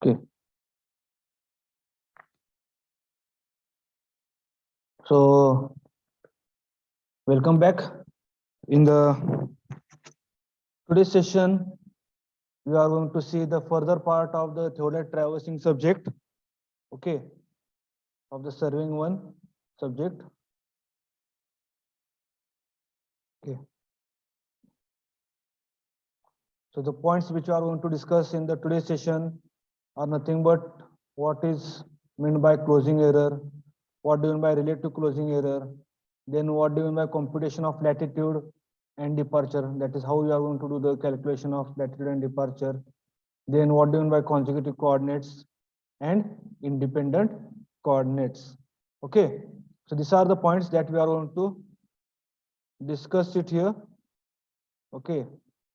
Okay, so welcome back. In the today's session, we are going to see the further part of the theodolite traversing subject. Okay, of the serving one subject. Okay, so the points which we are going to discuss in the today's session are nothing but what is meant by closing error, what do you mean by relative closing error, then what do you mean by computation of latitude and departure, that is how you are going to do the calculation of latitude and departure. Then what do you mean by consecutive coordinates and independent coordinates? Okay, so these are the points that we are going to discuss it here. Okay,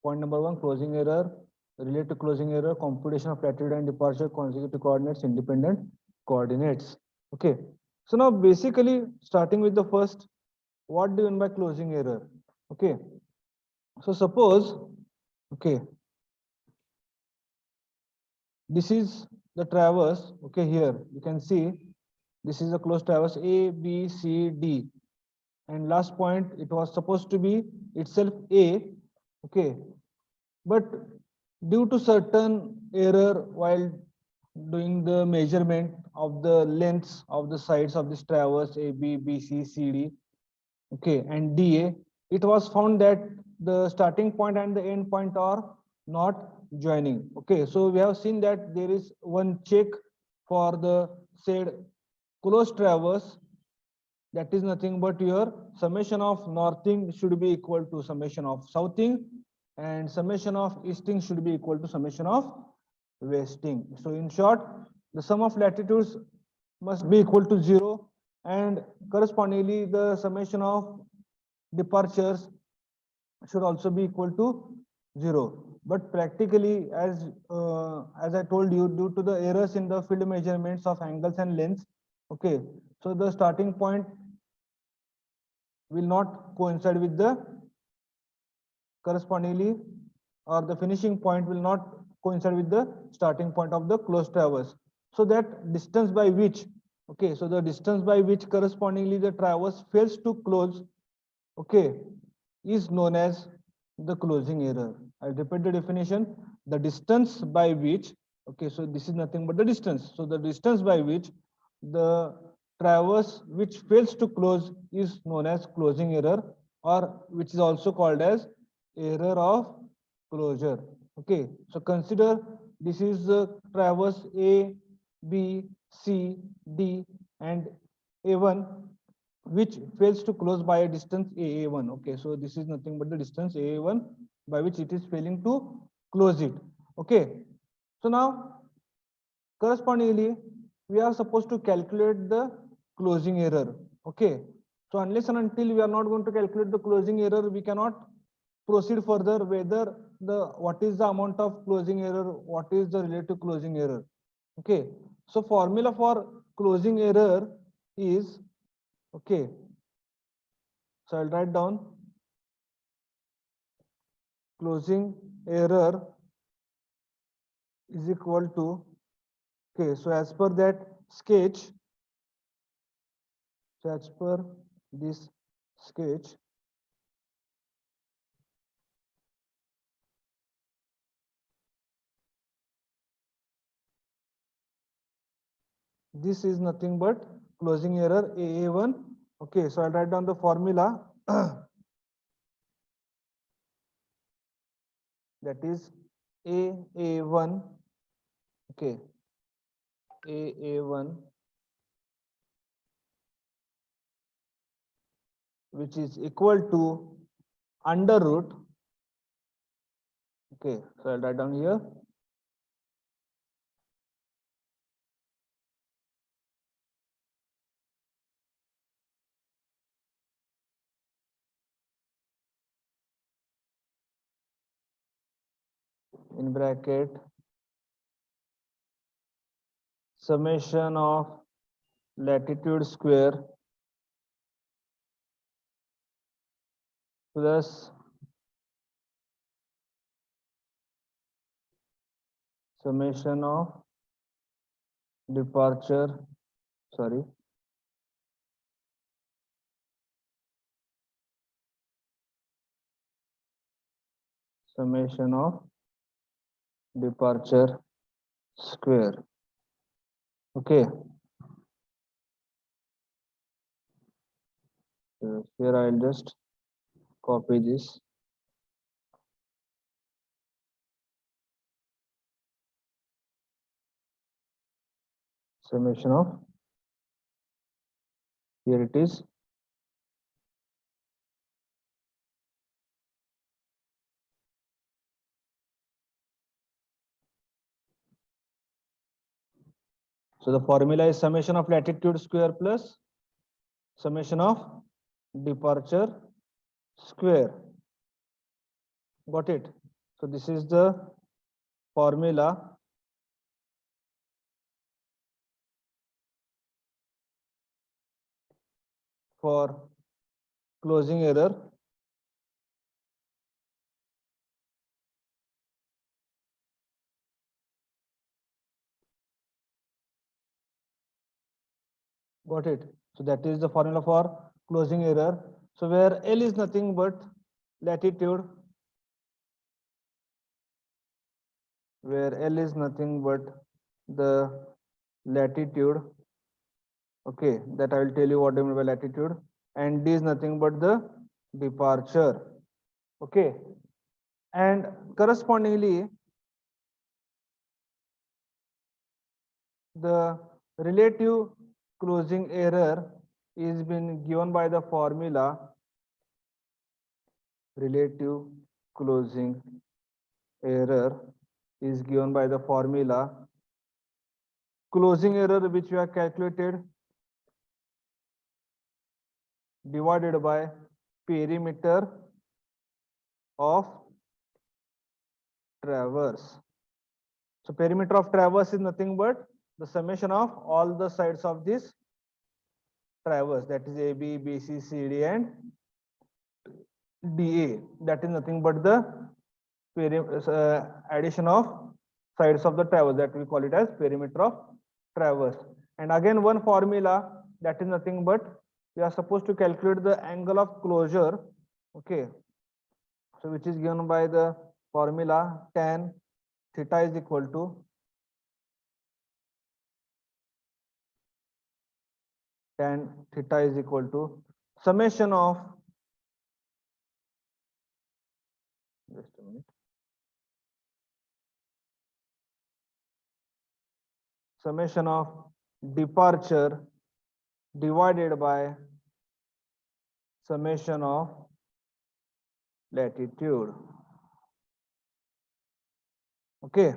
point number one, closing error, related to closing error, computation of latitude and departure, consecutive coordinates, independent coordinates. Okay, so now basically starting with the first, what do you mean by closing error? Okay, so suppose, okay, this is the traverse. Okay, here you can see this is a closed traverse A, B, C, D, and last point it was supposed to be itself A. Okay, but due to certain error while doing the measurement of the lengths of the sides of this traverse A, B, B, C, C, D, okay, and DA, it was found that the starting point and the end point are not joining. Okay, so we have seen that there is one check for the said closed traverse, that is nothing but your summation of northing should be equal to summation of southing, and summation of easting should be equal to summation of westing. So in short, the sum of latitudes must be equal to 0, and correspondingly the summation of departures should also be equal to 0. But practically, as I told you, due to the errors in the field measurements of angles and lengths, okay, so the starting point will not coincide with the correspondingly, or the finishing point will not coincide with the starting point of the closed traverse. So that distance by which, okay, so the distance by which correspondingly the traverse fails to close, okay, is known as the closing error. I repeat the definition: the distance by which, okay, so this is nothing but the distance, so the distance by which the traverse which fails to close is known as closing error, or which is also called as error of closure. Okay, so consider this is the traverse A, B, C, D, and A1, which fails to close by a distance AA1. Okay, so this is nothing but the distance AA1 by which it is failing to close it. Okay, so now correspondingly we are supposed to calculate the closing error. Okay, so unless and until we are not going to calculate the closing error, we cannot proceed further whether the what is the amount of closing error, what is the relative closing error. Okay, so formula for closing error is, okay, so I'll write down closing error is equal to, okay, so as per that sketch, so as per this sketch, this is nothing but closing error AA1. Okay, so I'll write down the formula that is AA1, okay, AA1, which is equal to under root, okay, so I'll write down here in bracket summation of latitude square plus summation of departure, sorry, summation of departure square. Okay, so here I'll just copy this. Summation of, here it is. So the formula is summation of latitude square plus summation of departure square. Got it? So this is the formula for closing error got it. So that is the formula for closing error. So where L is nothing but latitude, where L is nothing but the latitude, okay, that I will tell you what I mean by latitude, and D is nothing but the departure, okay, and correspondingly the relative closing error is been given by the formula relative closing error is given by the formula closing error which we have calculated divided by perimeter of traverse. So perimeter of traverse is nothing but the summation of all the sides of this traverse, that is AB, BC, CD and DA. That is nothing but the addition of sides of the traverse, that we call it as perimeter of traverse. And again one formula, that is nothing but we are supposed to calculate the angle of closure, okay, so which is given by the formula tan theta is equal to summation of, just a minute, summation of departure divided by summation of latitude. Okay,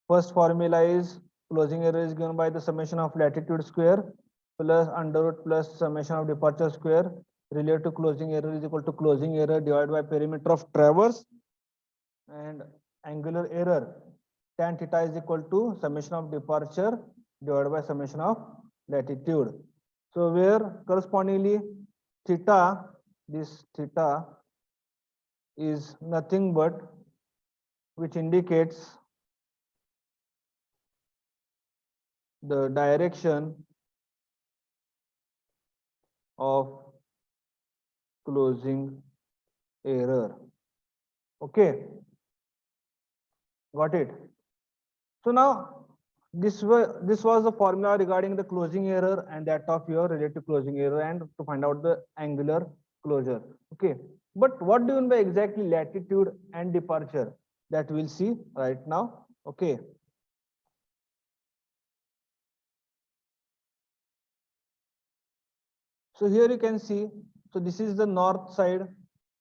first formula is closing error is given by the summation of latitude square plus under root plus summation of departure square related to closing error is equal to closing error divided by perimeter of traverse, and angular error tan theta is equal to summation of departure divided by summation of latitude. So where correspondingly theta, this theta is nothing but which indicates the direction of closing error. Okay, got it? So now this was the formula regarding the closing error and that of your relative closing error and to find out the angular closure. Okay, but what do you mean by exactly latitude and departure? That we'll see right now. Okay. So here you can see, so this is the north side,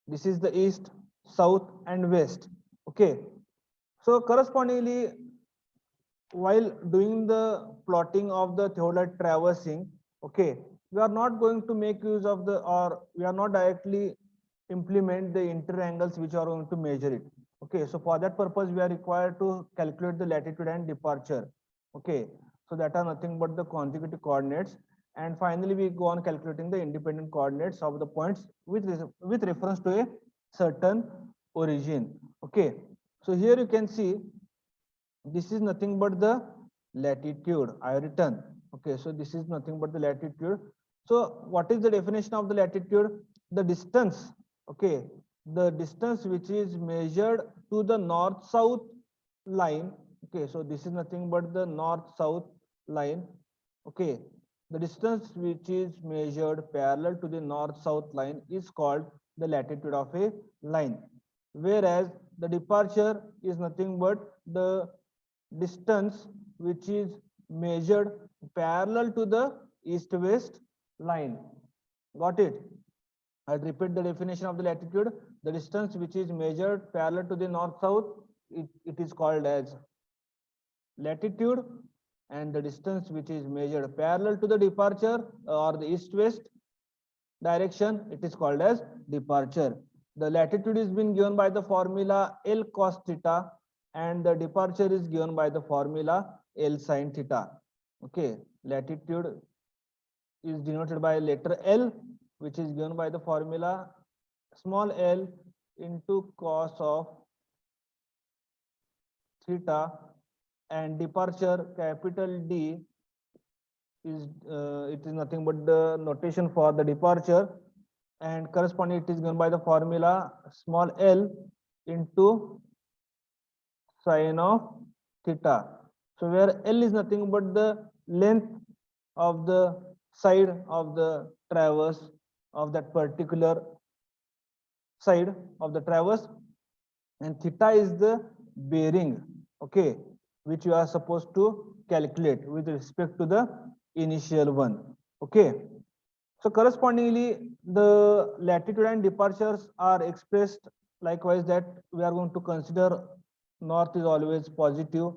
this is the east, south and west. Okay. So correspondingly, while doing the plotting of the theodolite traversing, okay, we are not going to make use of the, or we are not directly implement the interangles which are going to measure it. Okay, so for that purpose, we are required to calculate the latitude and departure. Okay, so that are nothing but the consecutive coordinates. And finally, we go on calculating the independent coordinates of the points with reference to a certain origin. Okay, so here you can see this is nothing but the latitude. I have written. Okay, so this is nothing but the latitude. So what is the definition of the latitude? The distance. Okay, the distance which is measured to the north-south line. Okay, so this is nothing but the north-south line. Okay, the distance which is measured parallel to the north-south line is called the latitude of a line. Whereas the departure is nothing but the distance which is measured parallel to the east-west line. Got it? I'll repeat the definition of the latitude. The distance which is measured parallel to the north-south, it is called as latitude, and the distance which is measured parallel to the departure or the east-west direction, it is called as departure. The latitude is being given by the formula L cos theta, and the departure is given by the formula L sin theta. Okay, latitude is denoted by letter L, which is given by the formula small l into cos of theta, and departure capital D is it is nothing but the notation for the departure, and corresponding it is given by the formula small l into sin of theta. So where L is nothing but the length of the side of the traverse of that particular side of the traverse, and theta is the bearing, okay, which you are supposed to calculate with respect to the initial one. Okay, so correspondingly the latitude and departures are expressed likewise, that we are going to consider north is always positive,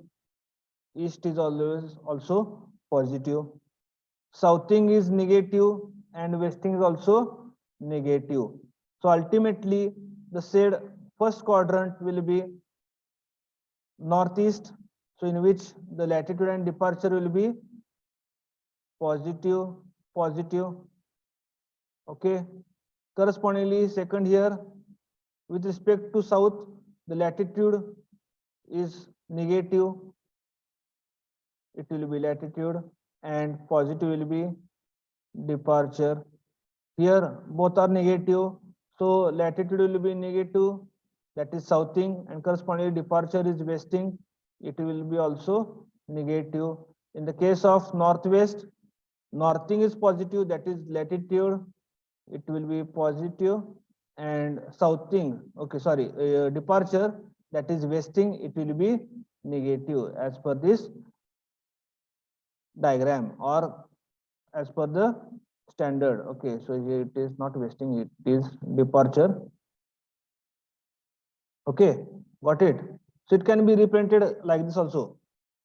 east is always also positive, southing is negative, and westing is also negative. So ultimately the said first quadrant will be northeast, so in which the latitude and departure will be positive, positive. Okay, correspondingly second here, with respect to south, the latitude is negative, it will be latitude, and positive will be departure. Here both are negative, so latitude will be negative, that is southing, and correspondingly departure is westing, it will be also negative. In the case of northwest, northing is positive, that is latitude, it will be positive, and southing, okay, sorry, departure, that is westing, it will be negative as per this diagram, or as per the standard. Okay, so here it is not westing, it is departure. Okay, got it? So it can be reprinted like this also.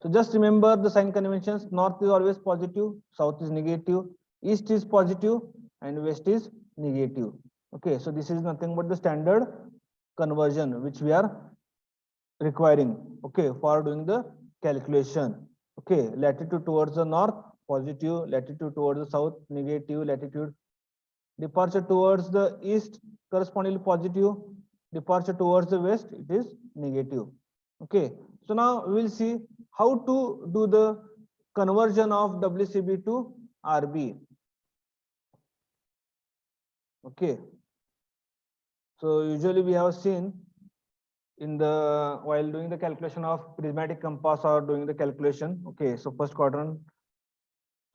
So just remember the sign conventions: north is always positive, south is negative, east is positive, and west is negative. Okay, so this is nothing but the standard conversion which we are requiring, okay, for doing the calculation. Okay, latitude towards the north positive, latitude towards the south negative, latitude departure towards the east correspondingly positive, departure towards the west it is negative. Okay, so now we will see how to do the conversion of WCB to RB. Okay, so usually we have seen in the while doing the calculation of prismatic compass or doing the calculation. Okay, so first quadrant,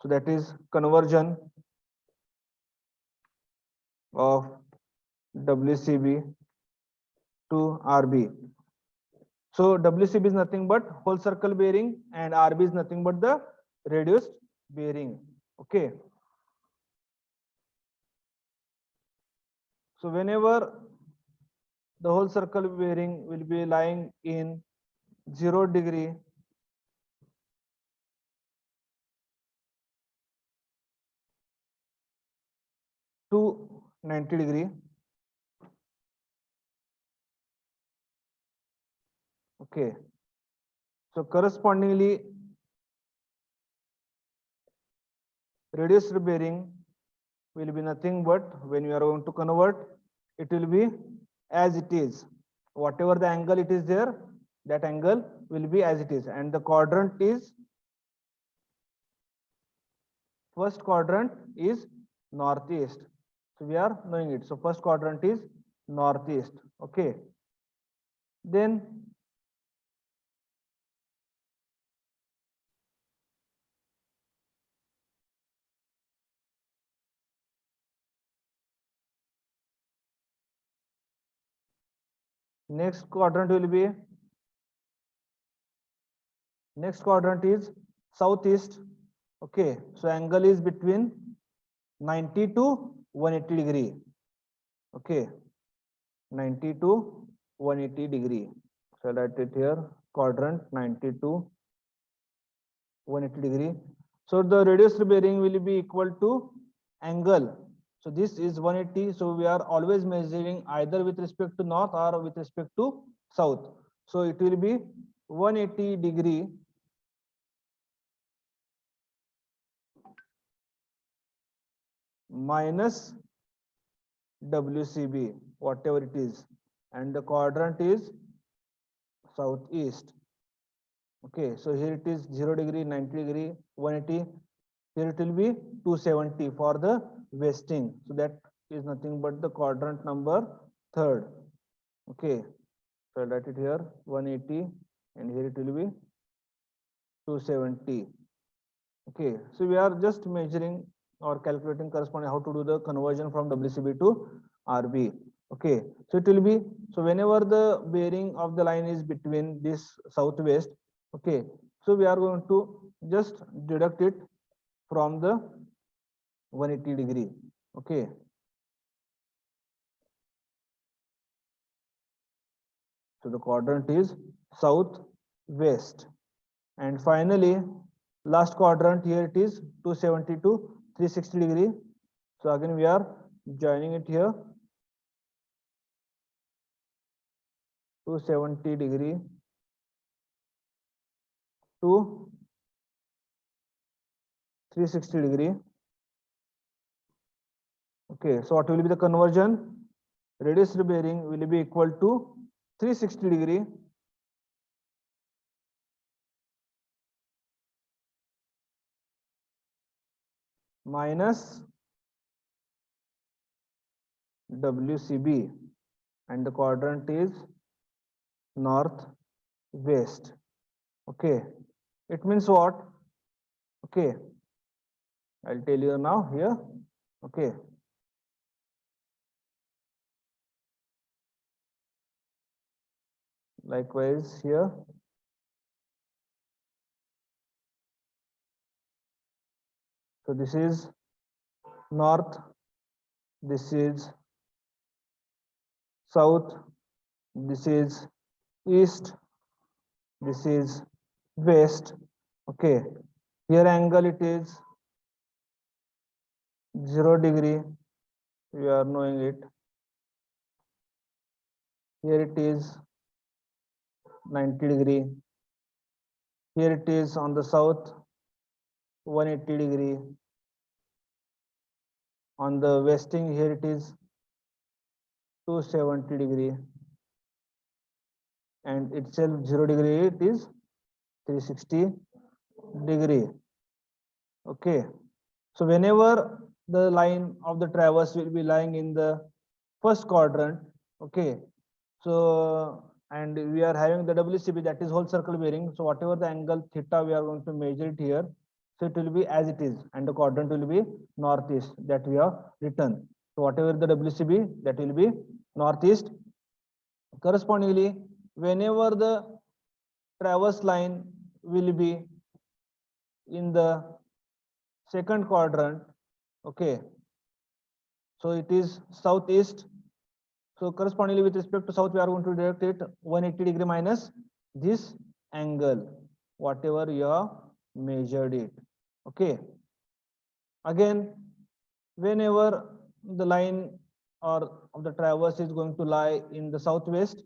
so that is conversion of WCB to RB. So WCB is nothing but whole circle bearing, and RB is nothing but the reduced bearing. Okay, so whenever the whole circle bearing will be lying in 0 degree to 90 degree. Okay, so correspondingly reduced bearing will be nothing but, when you are going to convert, it will be as it is, whatever the angle it is there, that angle will be as it is, and the quadrant is First quadrant is northeast. So we are knowing it. So first quadrant is northeast. Okay. Then next quadrant will be next quadrant is southeast. Okay. So angle is between 90 to 180 degree. Okay. 90 to 180 degree. So I'll write it here. Quadrant 90 to 180 degree. So the radius bearing will be equal to angle. So this is 180. So we are always measuring either with respect to north or with respect to south. So it will be 180 degree minus WCB, whatever it is, and the quadrant is southeast. Okay, so here it is 0 degree, 90 degree, 180. Here it will be 270 for the westing. So that is nothing but the quadrant number third. Okay, so I'll write it here 180, and here it will be 270. Okay, so we are just measuring or calculating corresponding how to do the conversion from WCB to RB. Okay, so it will be, so whenever the bearing of the line is between this southwest, okay, so we are going to just deduct it from the 180 degree. Okay, so the quadrant is southwest, and finally last quadrant, here it is 270 to 360 degree. So again we are joining it here, 270 degree to 360 degree. Okay, so what will be the conversion? Radius bearing will be equal to 360 degree minus WCB, and the quadrant is north west. Okay, it means what? Okay, I'll tell you now here. Okay, likewise here. So this is north, this is south, this is east, this is west. Okay, here angle it is 0 degree, we are knowing it. Here it is 90 degree, here it is on the south 180 degree, on the westing here it is 270 degree, and itself 0 degree it is 360 degree. Okay, so whenever the line of the traverse will be lying in the first quadrant, okay, so and we are having the WCB, that is whole circle bearing. So whatever the angle theta we are going to measure it here, so it will be as it is, and the quadrant will be northeast that we have written. So whatever the WCB, that will be northeast. Correspondingly, whenever the traverse line will be in the second quadrant, okay, so it is southeast. So correspondingly with respect to south, we are going to deduct it 180 degree minus this angle, whatever you have measured it. Okay, again whenever the line or of the traverse is going to lie in the southwest,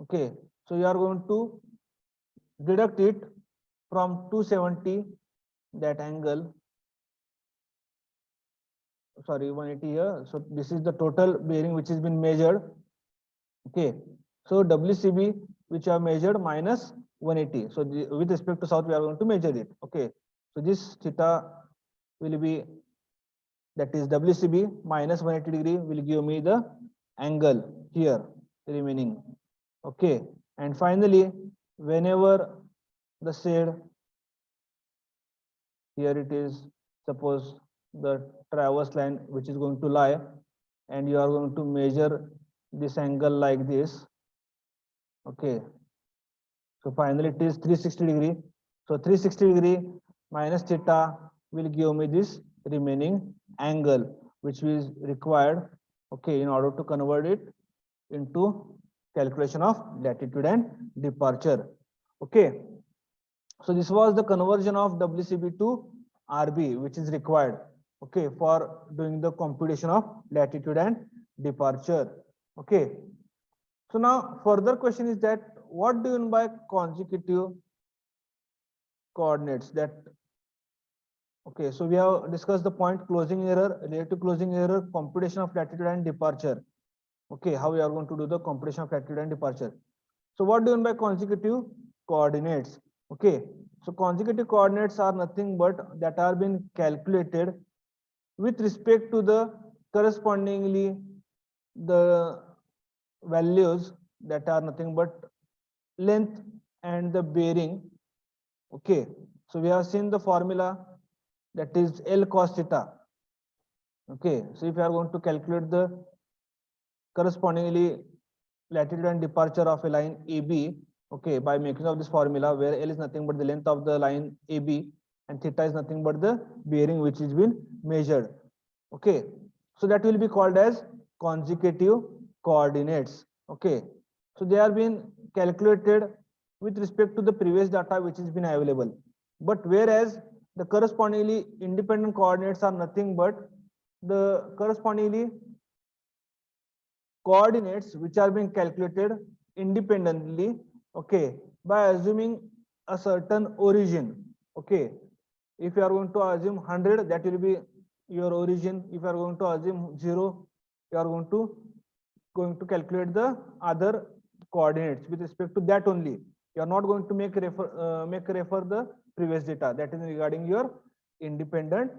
okay, so you are going to deduct it from 270, that angle, sorry 180 here. So this is the total bearing which has been measured. Okay, so WCB which are measured minus 180. So with respect to south we are going to measure it. Okay, so this theta will be, that is WCB minus 180 degree will give me the angle here remaining. Okay, and finally, whenever the shade, here it is, suppose the traverse line which is going to lie, and you are going to measure this angle like this. Okay, so finally it is 360 degree. So 360 degree minus theta will give me this remaining angle which is required, okay, in order to convert it into calculation of latitude and departure. Okay, so this was the conversion of WCB to RB which is required, okay, for doing the computation of latitude and departure. Okay, so now further question is that what do you mean by consecutive coordinates? That, okay, so we have discussed the point closing error, related to closing error, computation of latitude and departure. Okay, how we are going to do the computation of latitude and departure. So what do you mean by consecutive coordinates? Okay, so consecutive coordinates are nothing but that are being calculated with respect to the correspondingly the values that are nothing but length and the bearing. Okay, so we have seen the formula, that is L cos theta. Okay, so if you are going to calculate the correspondingly latitude and departure of a line AB, okay, by making of this formula where L is nothing but the length of the line AB and theta is nothing but the bearing which is been measured. Okay, so that will be called as consecutive coordinates. Okay, so they are being calculated with respect to the previous data which has been available, but whereas the correspondingly independent coordinates are nothing but the correspondingly coordinates which are being calculated independently, okay, by assuming a certain origin. Okay, if you are going to assume 100, that will be your origin. If you are going to assume 0, you are going to calculate the other coordinates with respect to that only. You are not going to make refer the previous data, that is regarding your independent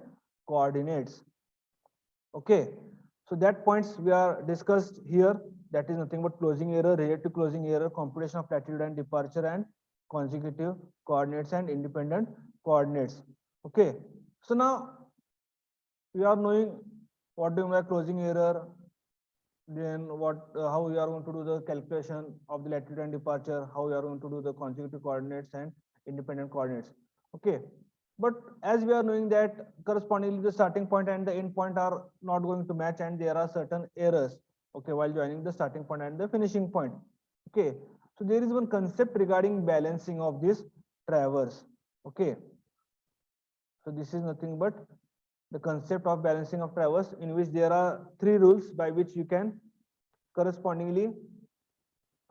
coordinates. Okay, so that points we are discussed here, that is nothing but closing error, related to closing error, computation of latitude and departure, and consecutive coordinates and independent coordinates. Okay, so now we are knowing what do you mean by closing error, then what how we are going to do the calculation of the latitude and departure, how we are going to do the consecutive coordinates and independent coordinates. Okay, but as we are knowing that correspondingly the starting point and the end point are not going to match, and there are certain errors, okay, while joining the starting point and the finishing point. Okay, so there is one concept regarding balancing of this traverse. Okay, so this is nothing but the concept of balancing of traverse, in which there are 3 rules by which you can correspondingly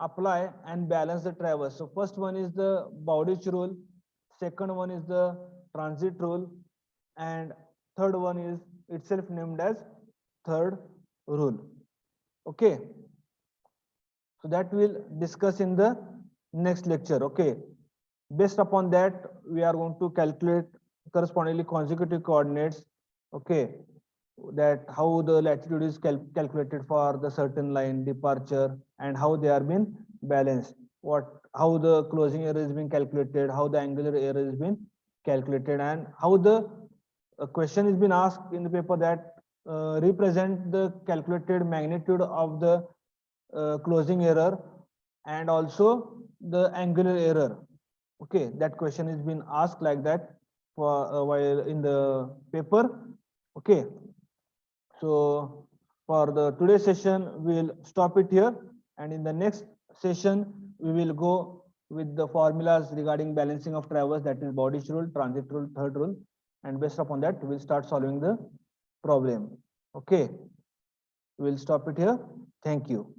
apply and balance the traverse. So first one is the Bowditch rule, second one is the transit rule, and third one is itself named as third rule. Okay, so that we'll discuss in the next lecture. Okay, based upon that we are going to calculate correspondingly consecutive coordinates. Okay, that how the latitude is calculated for the certain line departure, and how they are being balanced, how the closing error is being calculated, how the angular error is being calculated, and how the question is being asked in the paper that represent the calculated magnitude of the closing error and also the angular error. Okay, that question is being asked like that for while in the paper. Okay, so for the today's session we'll stop it here, and in the next session we will go with the formulas regarding balancing of traverse, that is Bowditch rule, transit rule, third rule, and based upon that we'll start solving the problem. Okay, we'll stop it here. Thank you.